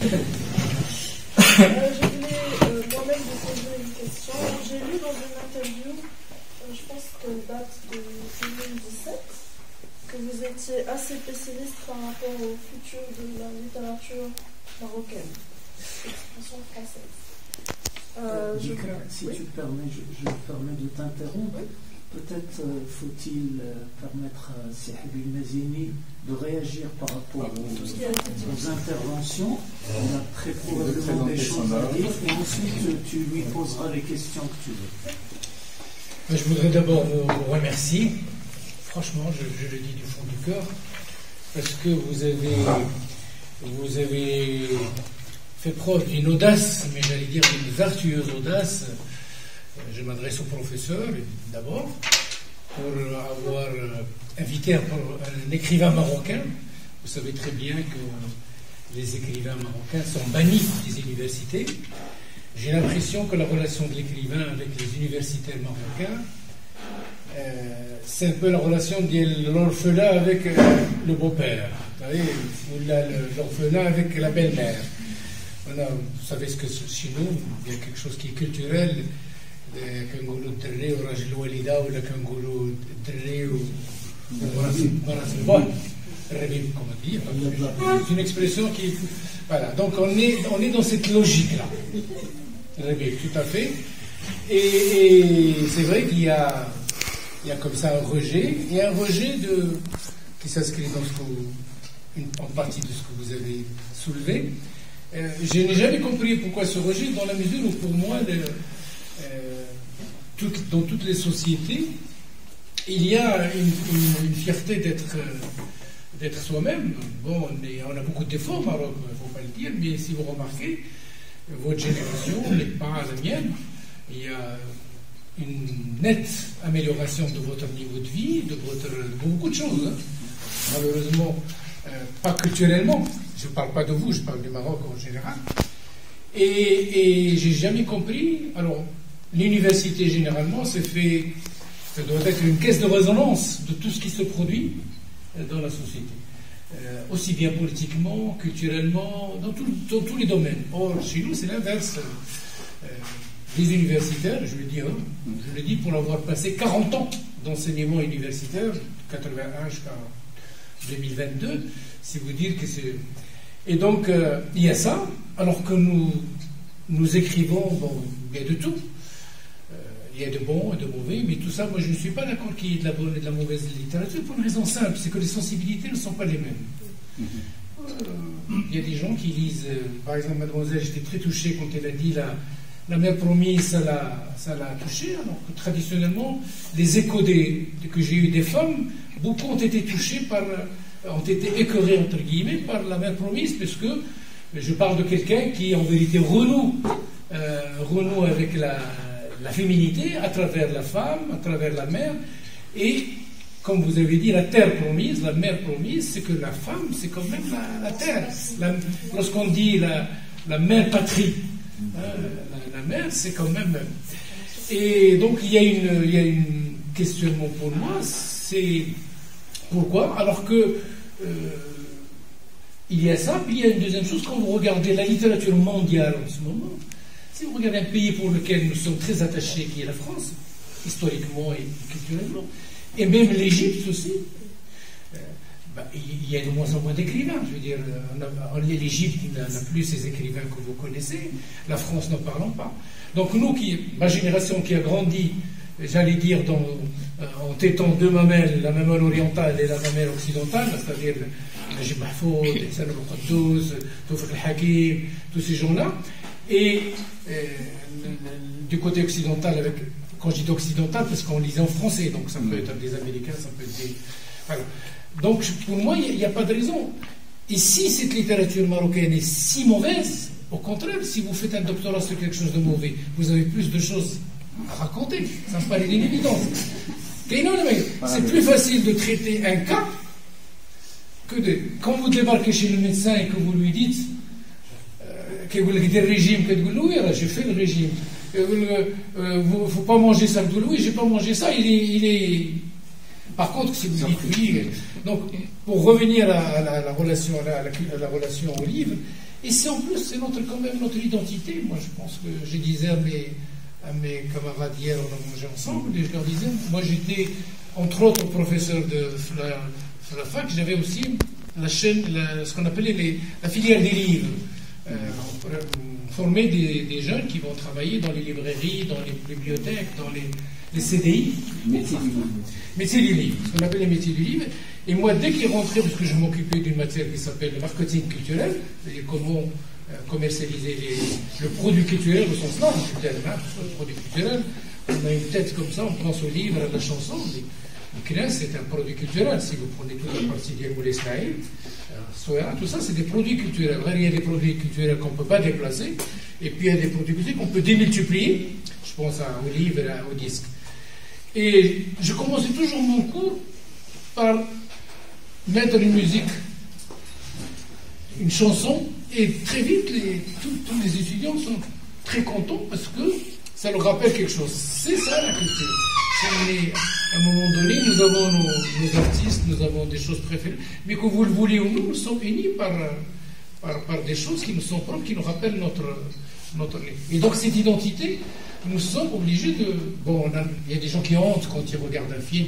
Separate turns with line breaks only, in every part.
Je voulais moi-même vous poser une question. J'ai lu dans une interview, je pense qu'elle date de 2017, que vous étiez assez pessimiste par rapport au futur de la littérature marocaine, expression française.
Si tu permets, je me permets de t'interrompre. Oui. Peut-être faut-il permettre à Sihab Mazini de réagir par rapport aux interventions. On a très probablement des choses à dire et ensuite tu lui poseras les questions que tu veux.
Je voudrais d'abord vous remercier. Franchement, je le dis du fond du cœur, parce que vous avez fait preuve d'une audace, mais j'allais dire d'une vertueuse audace. Je m'adresse au professeur d'abord pour avoir invité un écrivain marocain. Vous savez très bien que les écrivains marocains sont bannis des universités. J'ai l'impression que la relation de l'écrivain avec les universitaires marocains, c'est un peu la relation de l'orphelin avec le beau-père, vous savez, ou l'orphelin avec la belle-mère. Voilà, vous savez ce que chez nous, il y a quelque chose qui est culturel. كنقولوا الدري وراجل الوالده ولا كنقولوا الدري وراس البال الربيب comme on dit. C'est une expression qui voilà, donc on est dans cette logique là, Rébé, tout à fait. Et c'est vrai qu'il y a comme ça un rejet, et un rejet qui s'inscrit dans en partie de ce que vous avez soulevé. Je n'ai jamais compris pourquoi ce rejet, dans la mesure où pour moi dans toutes les sociétés, il y a une fierté d'être soi-même. Bon, on a beaucoup d'efforts au Maroc, il ne faut pas le dire, mais si vous remarquez, votre génération n'est pas la mienne. Il y a une nette amélioration de votre niveau de vie, de beaucoup de choses. Hein. Malheureusement, pas culturellement. Je ne parle pas de vous, je parle du Maroc en général. Et j'ai jamais compris. Alors, l'université, généralement, ça doit être une caisse de résonance de tout ce qui se produit dans la société. Aussi bien politiquement, culturellement, dans tous les domaines. Or, chez nous, c'est l'inverse. Les universitaires, je le dis pour avoir passé 40 ans d'enseignement universitaire, 81 jusqu'à 2022, c'est vous dire que c'est... Et donc, il y a ça, alors que nous écrivons, bon, il y a de tout. Il y a de bons et de mauvais, mais tout ça, moi, je ne suis pas d'accord qu'il y ait de la bonne et de la mauvaise littérature pour une raison simple, c'est que les sensibilités ne sont pas les mêmes. Il y a des gens qui lisent, par exemple, Mademoiselle, j'étais très touché quand elle a dit la mère promise, ça l'a touché, alors que traditionnellement, les échos que j'ai eu des femmes, beaucoup ont été touchés ont été écœurés, entre guillemets, par la mère promise, parce que je parle de quelqu'un qui, en vérité, renoue avec la féminité à travers la femme, à travers la mère, et comme vous avez dit, la terre promise, la mère promise, c'est que la femme, c'est quand même la terre. Lorsqu'on dit la mère patrie, la mère, c'est quand même... Et donc, il y a une questionnement pour moi, c'est pourquoi, alors que il y a ça, puis il y a une deuxième chose, quand vous regardez la littérature mondiale en ce moment, si vous regardez un pays pour lequel nous sommes très attachés, qui est la France, historiquement et culturellement, et même l'Égypte aussi, il y a de moins en moins d'écrivains. Je veux dire, l'Égypte n'a plus ces écrivains que vous connaissez, la France n'en parlons pas. Donc nous, ma génération qui a grandi, j'allais dire, en tétant deux mamelles, la mamelle orientale et la mamelle occidentale, c'est-à-dire Najib Mahfoud, Hassan al-Quddouz, Tawfiq al-Hakim, tous ces gens-là, et du côté occidental, quand je dis occidental, parce qu'on lisait en français, donc ça peut être des Américains, ça peut être des... Voilà. Donc pour moi, il n'y a pas de raison. Et si cette littérature marocaine est si mauvaise, au contraire, si vous faites un doctorat sur quelque chose de mauvais, vous avez plus de choses à raconter. Ça me paraît d'une évidence. C'est plus facile de traiter un cas que quand vous débarquez chez le médecin et que vous lui dites qu'il vous dit le régime, que vous oui, j'ai fait le régime. Il ne faut pas manger ça. Vous oui, j'ai pas mangé ça. Il est... Par contre, si vous dites oui... Donc, pour revenir à la relation au livre, Et c'est en plus, c'est quand même notre identité. Moi, je pense que je disais à mes camarades hier, on a mangé ensemble, et je leur disais, moi j'étais, entre autres, professeur de la fac, j'avais aussi la chaîne, ce qu'on appelait la filière des livres. Former des jeunes qui vont travailler dans les librairies, dans les bibliothèques, dans les CDI. Métiers du livre, ce qu'on appelle les métiers du livre. Et moi, dès qu'il rentrait, parce que je m'occupais d'une matière qui s'appelle le marketing culturel, c'est-à-dire comment commercialiser le produit culturel au sens large du terme, le produit culturel, on a une tête comme ça, on pense au livre, à la chanson. Le CNES, c'est un produit culturel. Si vous prenez toute la partie d'Yelmoul Ismaïl, Soya, tout ça, c'est des produits culturels. Il y a des produits culturels qu'on ne peut pas déplacer, et puis il y a des produits culturels qu'on peut démultiplier. Je pense aux livres, aux disques. Et je commençais toujours mon cours par mettre une musique, une chanson, et très vite, tous les étudiants sont très contents parce que ça leur rappelle quelque chose. C'est ça la culture. À un moment donné, nous avons nos artistes, nous avons des choses préférées, mais que vous le vouliez ou non, nous sommes unis par des choses qui nous sont propres, qui nous rappellent notre. Et donc cette identité, nous sommes obligés de. Bon, il y a des gens qui ont honte quand ils regardent un film,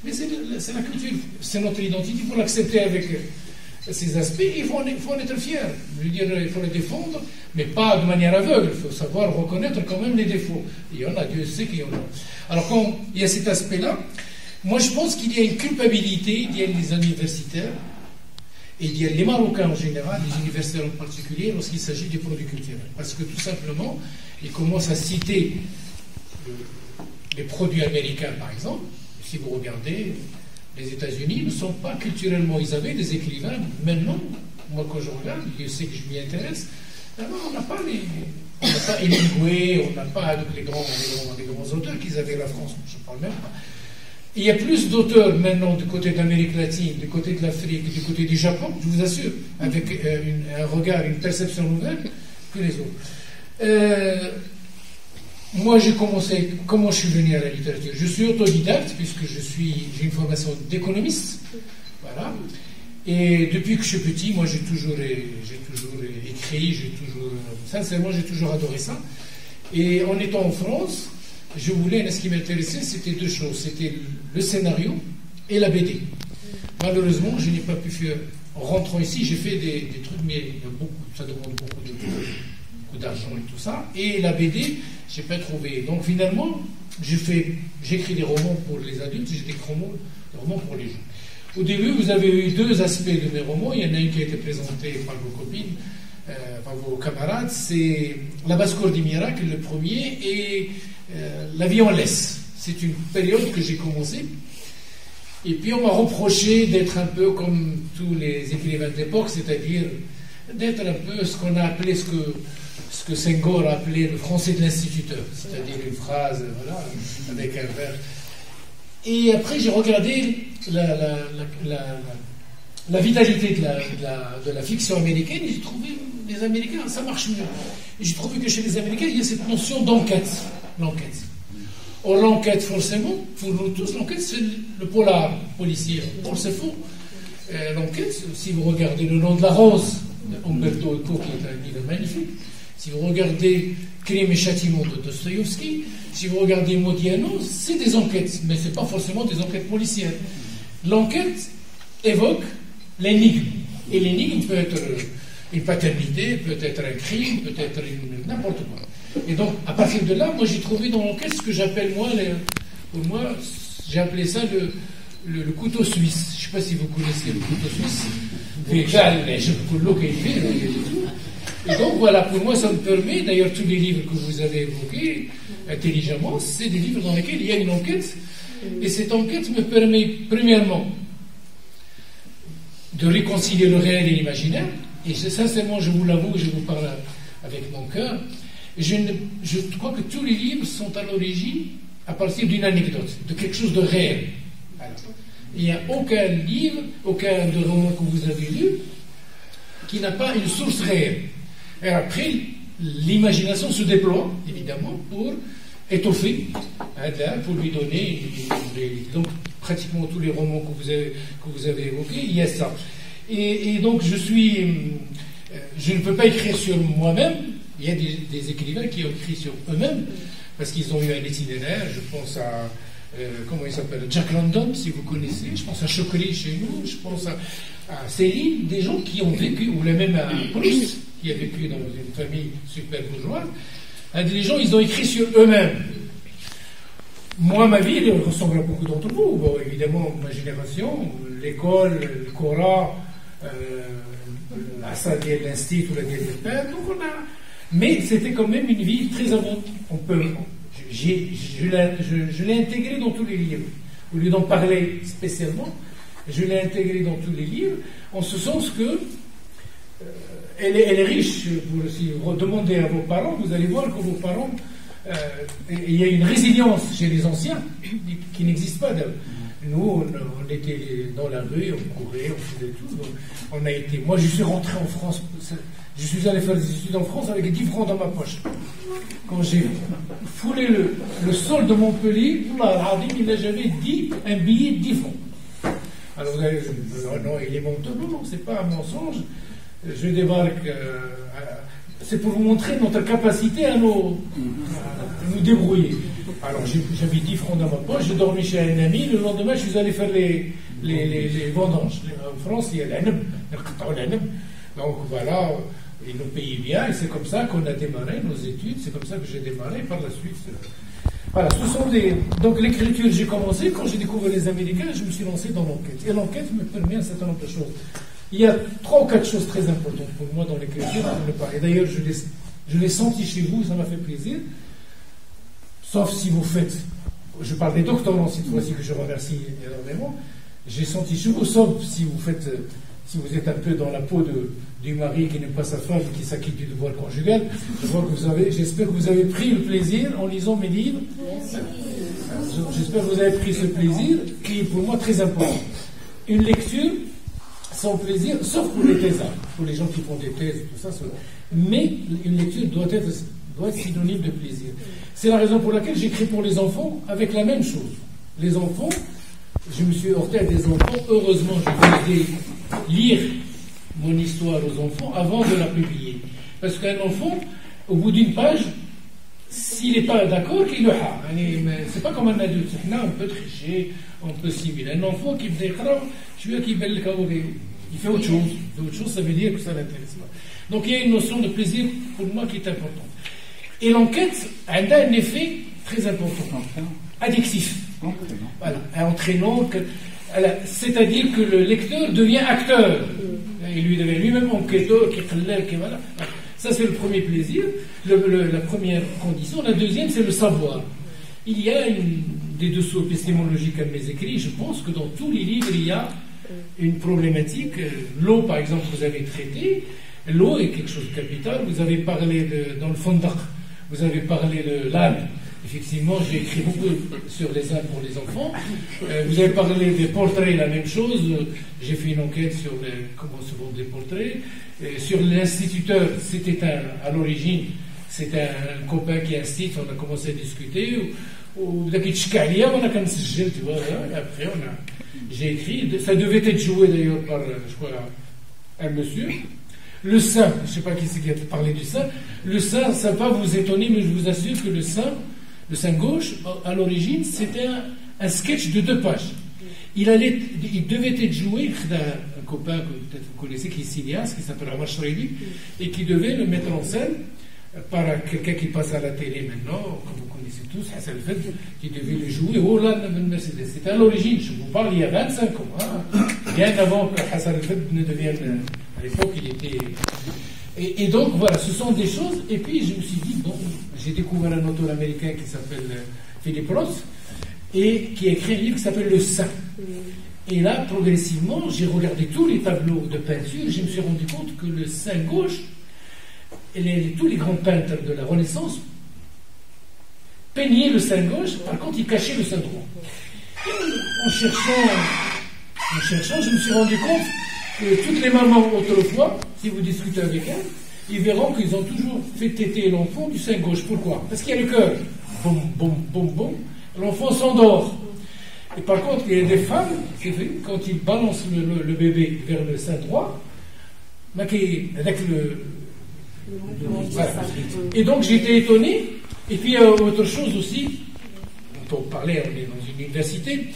mais c'est la culture, c'est notre identité, il faut l'accepter avec ces aspects, il faut en être fier. Je veux dire, il faut les défendre, mais pas de manière aveugle, il faut savoir reconnaître quand même les défauts. Il y en a, Dieu sait qu'il y en a. Alors quand il y a cet aspect-là, moi je pense qu'il y a une culpabilité, il y a les universitaires, et il y a les Marocains en général, les universitaires en particulier, lorsqu'il s'agit des produits culturels. Parce que tout simplement, ils commencent à citer les produits américains, par exemple. Si vous regardez, les États-Unis ne sont pas culturellement, ils avaient des écrivains, maintenant, moi quand je regarde, je sais que je m'y intéresse, alors on n'a pas Hemingway, on n'a pas les grands auteurs qu'ils avaient la France, je ne parle même pas. Il y a plus d'auteurs maintenant du côté d'Amérique latine, du côté de l'Afrique, du côté du Japon, je vous assure, avec un regard, une perception nouvelle, que les autres. Moi, j'ai commencé, comment je suis venu à la littérature? Je suis autodidacte, puisque j'ai une formation d'économiste, voilà. Et depuis que je suis petit, moi, j'ai toujours écrit, sincèrement, j'ai toujours adoré ça. Et en étant en France, ce qui m'intéressait, c'était deux choses. C'était le scénario et la BD. Malheureusement, je n'ai pas pu faire. En rentrant ici, j'ai fait des trucs, mais ça demande beaucoup d'argent et tout ça. Et la BD, je n'ai pas trouvé. Donc finalement, j'écris des romans pour les adultes, j'écris des romans pour les jeunes. Au début, vous avez eu deux aspects de mes romans. Il y en a un qui a été présenté par vos copines, par vos camarades. C'est La basse-cour des miracles, le premier, et La vie en laisse. C'est une période que j'ai commencé. Et puis on m'a reproché d'être un peu comme tous les écrivains de l'époque, c'est-à-dire d'être un peu ce qu'on a appelé, ce que Senghor a appelé le français de l'instituteur, c'est-à-dire une phrase, voilà, avec un verbe. Et après j'ai regardé la vitalité de la fiction américaine, et j'ai trouvé les Américains, ça marche mieux. Et j'ai trouvé que chez les Américains, il y a cette notion d'enquête. L'enquête. Or, l'enquête, forcément, pour nous tous, l'enquête, c'est le polar policier. Or, c'est faux. L'enquête, si vous regardez Le nom de la rose d'Umberto Eco, qui est un livre magnifique, si vous regardez Crime et châtiment de Dostoïevski, si vous regardez Modiano, c'est des enquêtes, mais ce n'est pas forcément des enquêtes policières. L'enquête évoque l'énigme. Et l'énigme peut être une paternité, peut être un crime, peut être n'importe quoi. Et donc, à partir de là, moi, j'ai trouvé dans l'enquête ce que j'appelle, pour moi, j'ai appelé ça le couteau suisse. Je ne sais pas si vous connaissez le couteau suisse. Et donc, voilà, pour moi, ça me permet, d'ailleurs, tous les livres que vous avez évoqués, intelligemment, c'est des livres dans lesquels il y a une enquête. Et cette enquête me permet, premièrement, de réconcilier le réel et l'imaginaire. Et sincèrement, je vous l'avoue, je vous parle avec mon cœur. Je crois que tous les livres sont à l'origine à partir d'une anecdote, de quelque chose de réel. Alors, il n'y a aucun livre, aucun de roman que vous avez lu qui n'a pas une source réelle. Et après, l'imagination se déploie, évidemment, pour étoffer, pour lui donner. Donc, pratiquement tous les romans que vous avez évoqués, il y a ça. Et donc je ne peux pas écrire sur moi-même. Il y a des écrivains qui ont écrit sur eux-mêmes, parce qu'ils ont eu un itinéraire. Je pense à, comment il s'appelle, Jack London, si vous connaissez. Je pense à Chokri chez nous. Je pense à Céline, des gens qui ont vécu, ou même à Proust, qui a vécu dans une famille super bourgeoise. Des gens, ils ont écrit sur eux-mêmes. Moi, ma vie, elle ressemble à beaucoup d'entre vous. Bon, évidemment, ma génération, l'école, le Coran, la salle de l'institut ou la diète de père, donc on a... Mais c'était quand même une vie très abondante. Je l'ai intégré dans tous les livres. Au lieu d'en parler spécialement, je l'ai intégré dans tous les livres, en ce sens que elle est riche. Si vous demandez à vos parents, vous allez voir que vos parents, il y a une résilience chez les anciens qui n'existe pas. Nous, on était dans la rue, on courait, on faisait tout. Moi, je suis rentré en France. Je suis allé faire des études en France avec 10 francs dans ma poche. Quand j'ai foulé le sol de Montpellier, il n'a jamais dit un billet de 10 francs. Alors vous allez dire, non, il est menteur. Non, c'est pas un mensonge. Je débarque. C'est pour vous montrer notre capacité à nous débrouiller. Alors j'avais 10 francs dans ma poche, j'ai dormi chez un ami, le lendemain je suis allé faire les vendanges. En France, il y a l'aneb. Donc voilà, ils nous payaient bien, et c'est comme ça qu'on a démarré nos études, c'est comme ça que j'ai démarré par la suite. Voilà, ce sont donc l'écriture, j'ai commencé, quand j'ai découvert les Américains, je me suis lancé dans l'enquête. Et l'enquête me permet un certain nombre de choses. Il y a 3 ou 4 choses très importantes pour moi dans l'écriture. Et d'ailleurs, je l'ai senti chez vous, ça m'a fait plaisir. Sauf si vous faites, je parle des doctorants cette fois-ci que je remercie énormément, j'ai senti chez vous, sauf si vous faites, si vous êtes un peu dans la peau du mari qui n'aime pas sa femme et qui s'acquitte du devoir conjugal, j'espère que vous avez pris le plaisir en lisant mes livres. J'espère que vous avez pris ce plaisir qui est pour moi très important. Une lecture sans plaisir, sauf pour les thésards, pour les gens qui font des thèses et tout ça. Mais une lecture doit être synonyme de plaisir. C'est la raison pour laquelle j'écris pour les enfants avec la même chose. Les enfants, je me suis heurté à des enfants. Heureusement, je faisais lire mon histoire aux enfants avant de la publier. Parce qu'un enfant, au bout d'une page, s'il n'est pas d'accord, qu'il le a. C'est pas comme un adulte. On peut tricher, on peut simuler. Un enfant qui fait il fait autre chose. Autre chose, ça veut dire que ça l'intéresse pas. Donc il y a une notion de plaisir pour moi qui est importante. Et l'enquête a un effet très important, addictif. Voilà, entraînant, c'est-à-dire que le lecteur devient acteur. Il lui devient lui-même enquêteur, qui voilà. Ça, c'est le premier plaisir, la première condition. La deuxième, c'est le savoir. Il y a des dessous épistémologiques à mes écrits. Je pense que dans tous les livres, il y a une problématique. L'eau, par exemple, vous avez traité. L'eau est quelque chose de capital. Vous avez parlé dans le Fondaq, vous avez parlé de l'âne. Effectivement, j'ai écrit beaucoup sur les ânes pour les enfants. Vous avez parlé des portraits, la même chose. J'ai fait une enquête sur comment se vendent les portraits. Sur l'instituteur, c'était à l'origine, c'était un copain qui incite, on a commencé à discuter. Après, j'ai écrit. Ça devait être joué d'ailleurs par, je crois, un monsieur. Le sein, je ne sais pas qui c'est qui a parlé du sein. Le sein, ça va vous étonner, mais je vous assure que le sein gauche, à l'origine, c'était un sketch de 2 pages. Il devait être joué d'un copain que peut-être vous connaissez, qui est cinéaste, qui s'appelle Omar Shreidi, et qui devait le mettre en scène par quelqu'un qui passe à la télé maintenant, comme vous connaissez tous, Hassan Fed, qui devait le jouer au Hollande de Mercedes. C'était à l'origine, je vous parle il y a 25 ans, bien avant que Hassan Fed ne devienne. À l'époque, il était. Et donc, voilà, ce sont des choses. Et puis, je me suis dit, bon, j'ai découvert un auteur américain qui s'appelle Philip Roth, et qui a écrit un livre qui s'appelle Le Sein. Et là, progressivement, j'ai regardé tous les tableaux de peinture, et je me suis rendu compte que le sein gauche, tous les grands peintres de la Renaissance peignaient le sein gauche, par contre, ils cachaient le sein droit. Et en cherchant, je me suis rendu compte que toutes les mamans autrefois, si vous discutez avec elles, ils verront qu'ils ont toujours fait téter l'enfant du sein gauche. Pourquoi? Parce qu'il y a le cœur. Boum, boum, boum, boum. L'enfant s'endort. Et par contre, il y a des femmes, c'est vrai, quand ils balancent le bébé vers le sein droit, avec voilà. Et donc j'étais étonné. Et puis il y a autre chose aussi, on parlait, on est dans une université,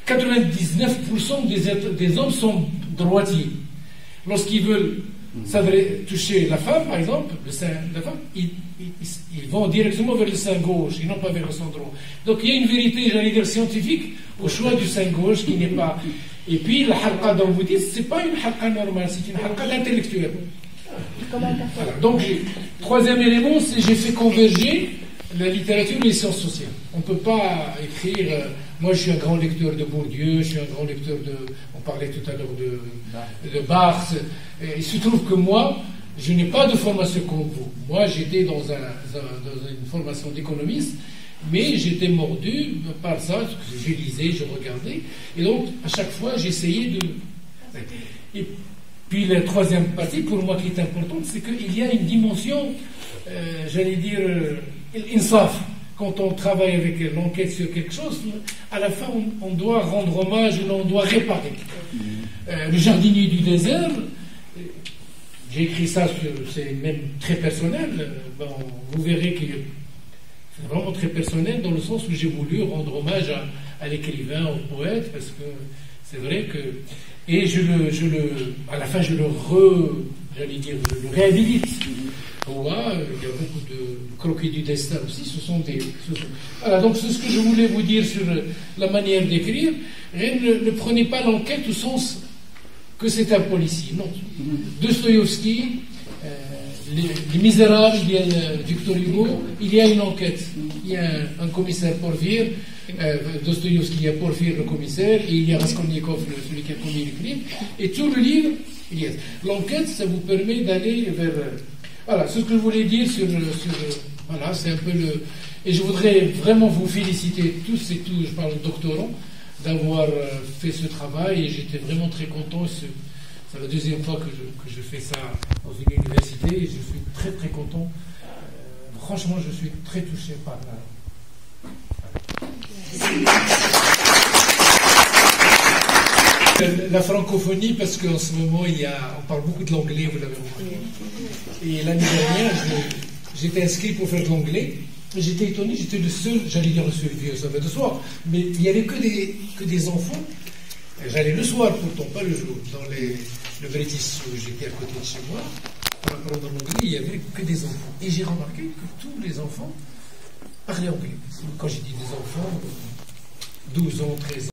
99% des hommes sont droitiers. Lorsqu'ils veulent toucher la femme, par exemple, le sein de la femme, ils vont directement vers le sein gauche, et non pas vers le sein droit. Donc il y a une vérité, j'allais dire, scientifique au choix du sein gauche qui n'est pas... Et puis la halqa dans le bouddhisme, ce n'est pas une halqa normale, c'est une halqa d'intellectuel. Voilà. Donc, troisième élément, c'est j'ai fait converger la littérature et les sciences sociales. On ne peut pas écrire... moi, je suis un grand lecteur de Bourdieu, je suis un grand lecteur de... On parlait tout à l'heure de Barthes. Il se trouve que moi, je n'ai pas de formation comme vous. Moi, j'étais dans une formation d'économiste, mais j'étais mordu par ça. Je lisais, je regardais. Et donc, à chaque fois, j'essayais de... Et puis, la troisième partie, pour moi, qui est importante, c'est qu'il y a une dimension, j'allais dire, insaf. Quand on travaille avec l'enquête sur quelque chose, à la fin, on doit rendre hommage ou on doit réparer. Le jardinier du désert, j'ai écrit ça, c'est même très personnel. Bon, vous verrez que c'est vraiment très personnel dans le sens où j'ai voulu rendre hommage à l'écrivain, au poète, parce que c'est vrai que... Et à la fin, je le réhabilite. Voilà, il y a beaucoup de croquis du destin aussi. Voilà, donc c'est ce que je voulais vous dire sur la manière d'écrire. Ne prenez pas l'enquête au sens que c'est un policier. Non. Dostoïevski, les Misérables, il y a Victor Hugo, il y a une enquête. Il y a un commissaire Porfir. Dostoïevski, il y a Porfir, le commissaire, et il y a Raskolnikov, celui qui a commis le crime. Et tout le livre, il y a. L'enquête, ça vous permet d'aller vers... Voilà, c'est ce que je voulais dire voilà, c'est un peu le... Et je voudrais vraiment vous féliciter tous et tous, je parle aux doctorants, d'avoir fait ce travail, et j'étais vraiment très content. C'est la deuxième fois que je fais ça dans une université, et je suis très très content. Franchement, je suis très touché par la francophonie, parce qu'en ce moment, on parle beaucoup de l'anglais, vous l'avez remarqué. Et l'année dernière, j'étais inscrit pour faire de l'anglais. J'étais étonné, j'étais le seul, j'allais dire le seul vieux, ça va de soir, mais il n'y avait que des enfants. J'allais le soir pourtant, pas le jour, dans le British, où j'étais à côté de chez moi. Pour apprendre l'anglais, il n'y avait que des enfants. Et j'ai remarqué que tous les enfants parlaient anglais. Quand j'ai dit des enfants, 12 ans, 13 ans,